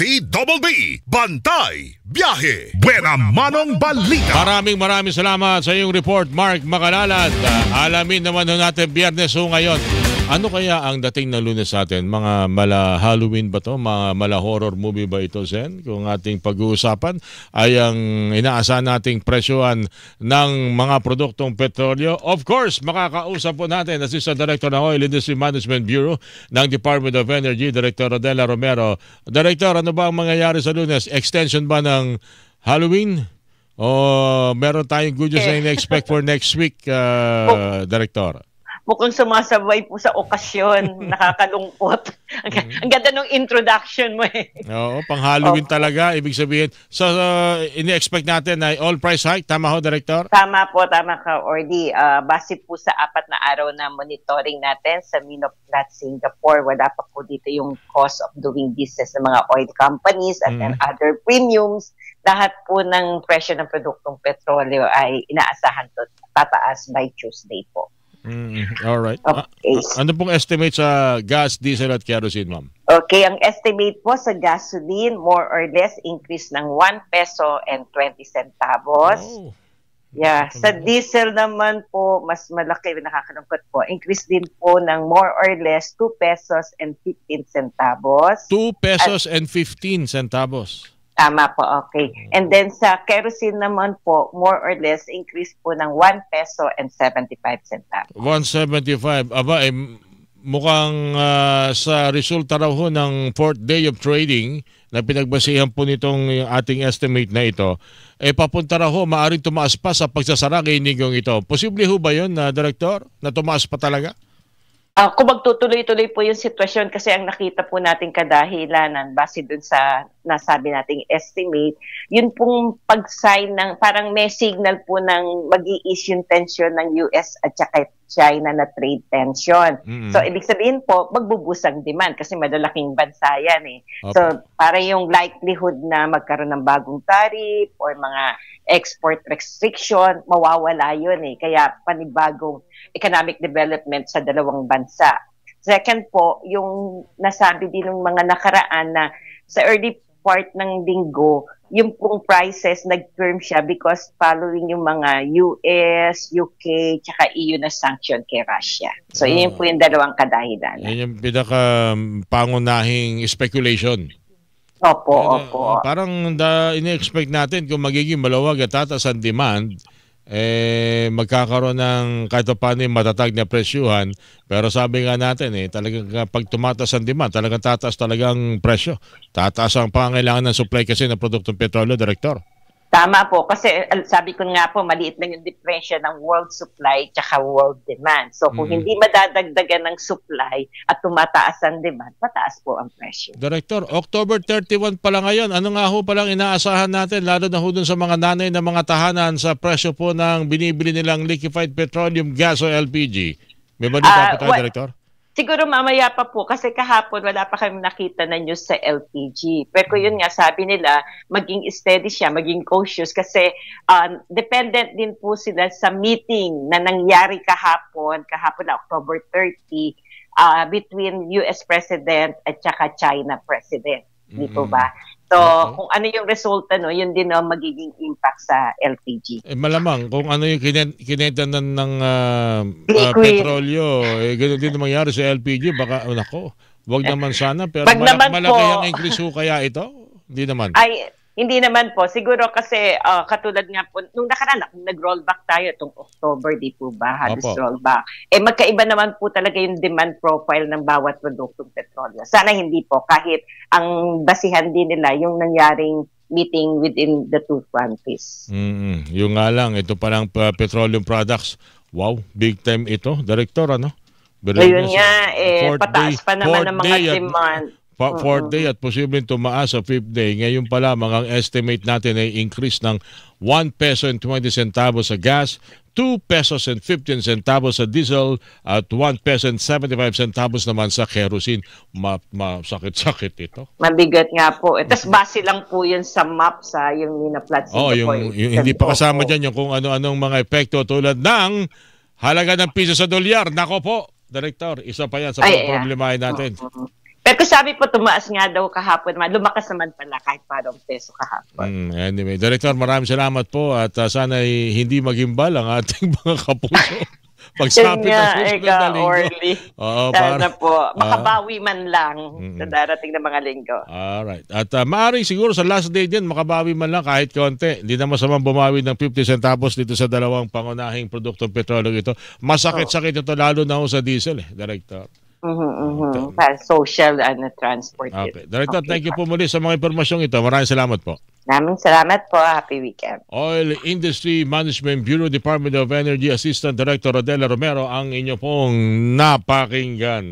DZZZ Bantay Biyahe Buena Manong Balita. Maraming salamat sa iyong report, Mark Makalalat. Alamin naman natin Biyernes ngayon. Ano kaya ang dating na Lunes sa atin? Mga mala Halloween ba to? Mga mala horror movie ba ito, Zen? Kung ating pag-uusapan ay ang inaasahan nating presyohan ng mga produktong petrolyo. Of course, makakausap po natin Assistant Director ng Oil Industry Management Bureau ng Department of Energy, Director Rodela Romero. Director, ano ba ang mangyayari sa Lunes? Extension ba ng Halloween? O meron tayong good news na in-expect for next week, Director? Mukhang sumasabay po sa okasyon. Nakakalungkot. Ang ganda ng introduction mo eh. Oo, pang Halloween talaga. Ibig sabihin, so ini-expect natin ay all price hike. Tama ho, Director? Tama po, tama ka, Orly. Base po sa 4 na araw na monitoring natin sa Minoplat Singapore, wala pa po dito yung cost of doing business ng mga oil companies and then other premiums. Lahat po ng presyo ng produktong petrolyo ay inaasahan to tataas by Tuesday po. All right. Okay. Ano pong estimate sa gas, diesel at kerosene, ma'am? Okay, ang estimate po sa gasoline, more or less increase ng 1 peso and 20 centavos. Oh. Yeah, sa diesel naman po, mas malaki, nakakalungkot po. Increase din po ng more or less 2 pesos and 15 centavos. 2 pesos and 15 centavos. Tama po, okay. And then sa kerosene naman po, more or less increase po ng 1 peso and 75 centavos. 175. Aba, mukhang sa resulta raw ho ng 4th day of trading na pinagbasihan po nitong ating estimate na ito, papunta raw ho, maaaring tumaas pa sa pagsasara kay Ningong ito. Posible ho ba yun, Director, na tumaas pa talaga? Kung magtutuloy-tuloy po yung sitwasyon kasi ang nakita po nating kadahilanan base dun sa nasabi nating estimate, yun pong pag-sign ng parang may signal po ng mag-i-ease yung tension ng US at saka China na trade tension. So, ibig sabihin po, magbubus ang demand kasi malalaking bansa yan eh. Okay. So, para yung likelihood na magkaroon ng bagong tariff or mga export restriction, mawawala yun eh. Kaya panibagong economic development sa dalawang bansa. Second po, yung nasabi din ng mga nakaraan na sa early part ng linggo, yung pong prices nag-firm siya because following yung mga US, UK, tsaka EU na sanction kay Russia. So, yun po yung dalawang kadahilanan. Yun yung pinaka-pangunahing speculation. Opo. Parang ini-expect natin kung magiging malawag at tataas ang demand, magkakaroon ng kahit paano yung matatag na presyuhan. Pero sabi nga natin, talagang pag tumataas ang demand, talagang tataas talagang presyo. Tataas ang pangailangan ng supply kasi ng produktong petrolyo, Director. Tama po, kasi sabi ko nga po, maliit lang yung diferensya ng world supply tsaka world demand. So kung hindi madadagdagan ng supply at tumataas ang demand, mataas po ang presyo. Director, October 31 pa lang ngayon, ano nga ho palang inaasahan natin, lalo na ho dun sa mga nanay na mga tahanan sa presyo po ng binibili nilang liquefied petroleum gas o LPG? May balita po tayo, Director? Siguro mamaya pa po kasi kahapon wala pa kami nakita na news sa LPG. Pero yun nga sabi nila, maging steady siya, maging cautious kasi dependent din po sila sa meeting na nangyari kahapon na October 30 between US President at saka China President. Di po ba? So, kung ano yung resulta, no, yun din ang magiging impact sa LPG. Malamang, kung ano yung kinetanan ng petrolyo, ganoon din mangyari sa LPG, baka, nako, wag naman sana, pero malaki ang increase ho kaya ito? Hindi naman. Hindi naman po. Siguro kasi katulad nga po, nung nakaraan, nag-rollback tayo itong October, di po ba? Halos rollback. Magkaiba naman po talaga yung demand profile ng bawat produktong petrolyo. Sana hindi po, kahit ang basihan din nila yung nangyaring meeting within the two countries. Yung nga lang, ito parang petroleum products. Wow, big time ito. Director, ano? Ayun nga, pataas pa naman ang mga demand. 4th day at posibleng tumaas sa 5th day. Ngayon pa lamang ang estimate natin ay increase ng 1 peso and 20 centavos sa gas, 2 pesos and 15 centavos sa diesel, at 1 peso and 75 centavos naman sa kerosene. Masakit-sakit ito. Mabigat nga po. Tapos base lang po yun sa map sa yung Minoplat Singapore. Yung hindi pa kasama dyan yung kung ano-anong mga epekto tulad ng halaga ng piso sa dolyar. Nako po, Director, isa pa yan sa problemahin natin. Pero kung sabi po, tumaas nga daw kahapon naman, lumakas naman pala kahit parang peso kahapon. Anyway, Director, maraming salamat po at sana hindi magimbal ang ating mga kapuso. Pagsapit ng susunod na linggo. Orly. Sana po, makabawi man lang sa darating na mga linggo. Alright. At maaaring siguro sa last day din, makabawi man lang kahit konti. Hindi na masamang bumawi ng 50 centavos dito sa dalawang pangunahing produktong petrolyo ito. Masakit-sakit ito lalo na sa diesel, Director. Social and transport. Okay. Director, thank you po muli sa mga impormasyong ito. Maraming salamat po. Maraming salamat po. Happy weekend. Oil Industry Management Bureau, Department of Energy Assistant Director Rodela Romero ang inyo pong napakinggan.